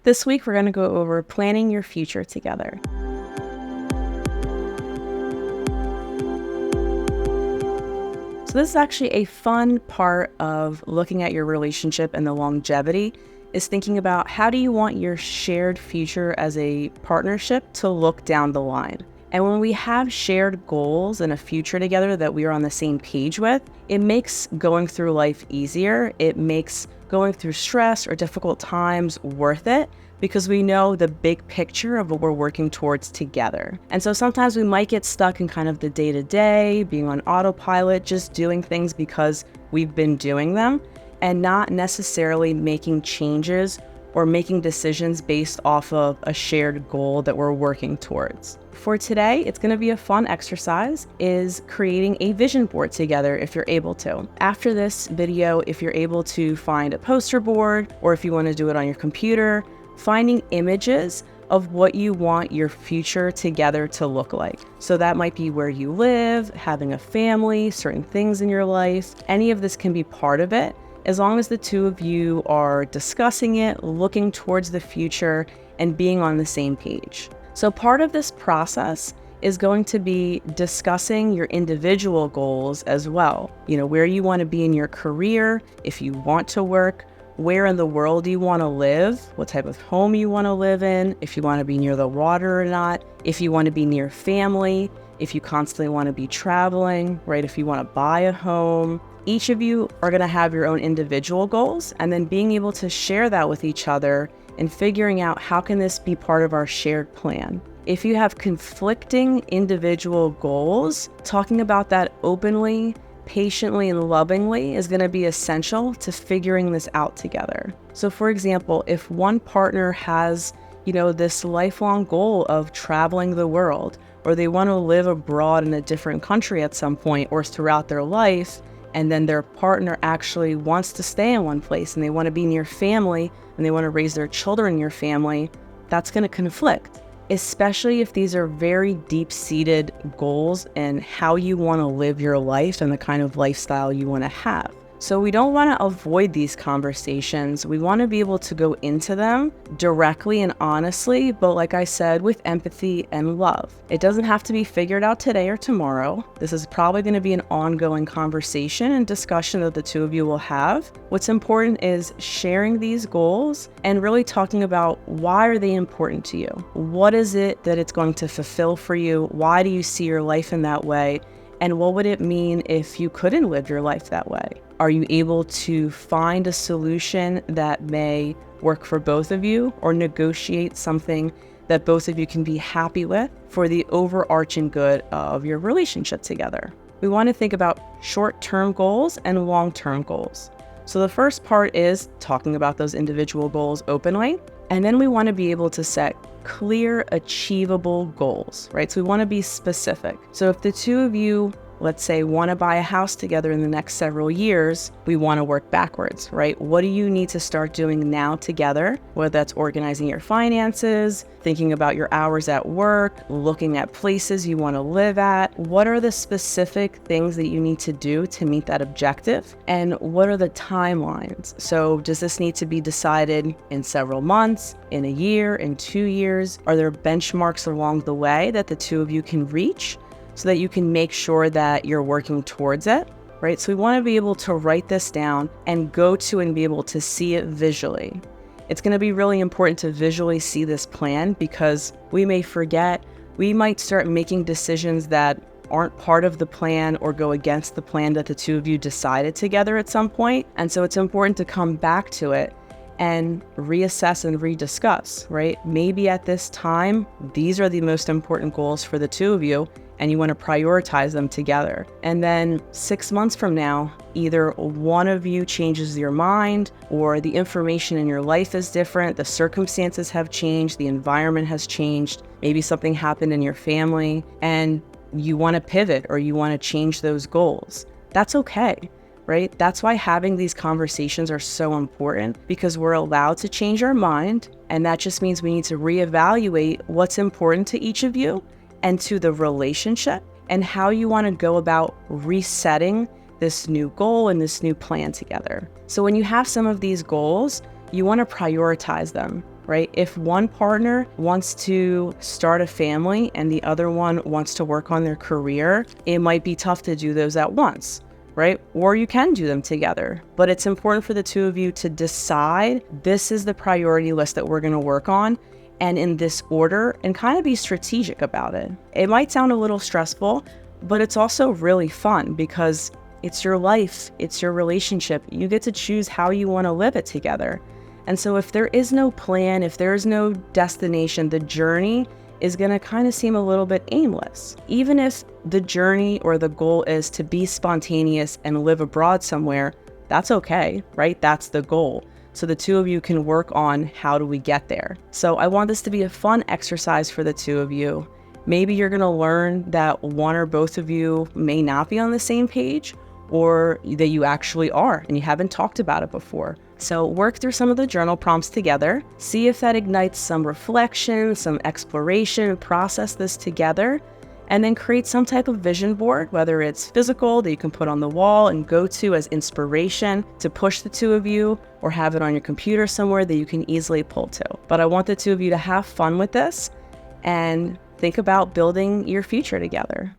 This week, we're going to go over planning your future together. So this is actually a fun part of looking at your relationship and the longevity, is thinking about how do you want your shared future as a partnership to look down the line. And when we have shared goals and a future together that we are on the same page with, it makes going through life easier. It makes going through stress or difficult times worth it because we know the big picture of what we're working towards together. And so sometimes we might get stuck in kind of the day-to-day, being on autopilot, just doing things because we've been doing them and not necessarily making changes or making decisions based off of a shared goal that we're working towards. For today, it's going to be a fun exercise, is creating a vision board together if you're able to. After this video, if you're able to find a poster board, or if you want to do it on your computer, finding images of what you want your future together to look like. So that might be where you live, having a family, certain things in your life. Any of this can be part of it, as long as the two of you are discussing it, looking towards the future, and being on the same page. So part of this process is going to be discussing your individual goals as well. You know, where you want to be in your career, if you want to work, where in the world you want to live, what type of home you want to live in, if you want to be near the water or not, if you want to be near family, if you constantly want to be traveling, right? If you want to buy a home. Each of you are going to have your own individual goals, and then being able to share that with each other and figuring out how can this be part of our shared plan. If you have conflicting individual goals, talking about that openly, patiently, and lovingly is going to be essential to figuring this out together. So for example, if one partner has, this lifelong goal of traveling the world, or they want to live abroad in a different country at some point or throughout their life, and then their partner actually wants to stay in one place and they want to be near family and they want to raise their children near family, that's going to conflict, especially if these are very deep-seated goals and how you want to live your life and the kind of lifestyle you want to have. So we don't want to avoid these conversations. We want to be able to go into them directly and honestly, but like I said, with empathy and love. It doesn't have to be figured out today or tomorrow. This is probably going to be an ongoing conversation and discussion that the two of you will have. What's important is sharing these goals and really talking about why are they important to you? What is it that it's going to fulfill for you? Why do you see your life in that way? And what would it mean if you couldn't live your life that way? Are you able to find a solution that may work for both of you, or negotiate something that both of you can be happy with for the overarching good of your relationship together? We want to think about short-term goals and long-term goals. So the first part is talking about those individual goals openly, and then we want to be able to set clear, achievable goals, right? So we want to be specific. So if the two of you, let's say, want to buy a house together in the next several years, we want to work backwards, right? What do you need to start doing now together? Whether that's organizing your finances, thinking about your hours at work, looking at places you want to live at. What are the specific things that you need to do to meet that objective? And what are the timelines? So does this need to be decided in several months, in a year, in 2 years? Are there benchmarks along the way that the two of you can reach, so that you can make sure that you're working towards it, right? So we want to be able to write this down and go to and be able to see it visually. It's going to be really important to visually see this plan because we may forget, we might start making decisions that aren't part of the plan or go against the plan that the two of you decided together at some point. And so it's important to come back to it and reassess and rediscuss, right? Maybe at this time, these are the most important goals for the two of you, and you want to prioritize them together. And then 6 months from now, either one of you changes your mind, or the information in your life is different, the circumstances have changed, the environment has changed, maybe something happened in your family, and you want to pivot or you want to change those goals. That's okay, right? That's why having these conversations are so important, because we're allowed to change our mind, and that just means we need to reevaluate what's important to each of you and to the relationship, and how you want to go about resetting this new goal and this new plan together. So when you have some of these goals, you want to prioritize them. right? If one partner wants to start a family and the other one wants to work on their career, it might be tough to do those at once, right? Or you can do them together. But it's important for the two of you to decide this is the priority list that we're going to work on, and in this order, and kind of be strategic about it. It might sound a little stressful, but it's also really fun because it's your life, it's your relationship. You get to choose how you want to live it together. And so if there is no plan, if there is no destination, the journey is going to kind of seem a little bit aimless. Even if the journey or the goal is to be spontaneous and live abroad somewhere, that's okay, right? That's the goal. So the two of you can work on how do we get there. So I want this to be a fun exercise for the two of you. Maybe you're going to learn that one or both of you may not be on the same page, or that you actually are and you haven't talked about it before. So work through some of the journal prompts together, see if that ignites some reflection, some exploration, process this together, and then create some type of vision board, whether it's physical that you can put on the wall and go to as inspiration to push the two of you, or have it on your computer somewhere that you can easily pull to. But I want the two of you to have fun with this and think about building your future together.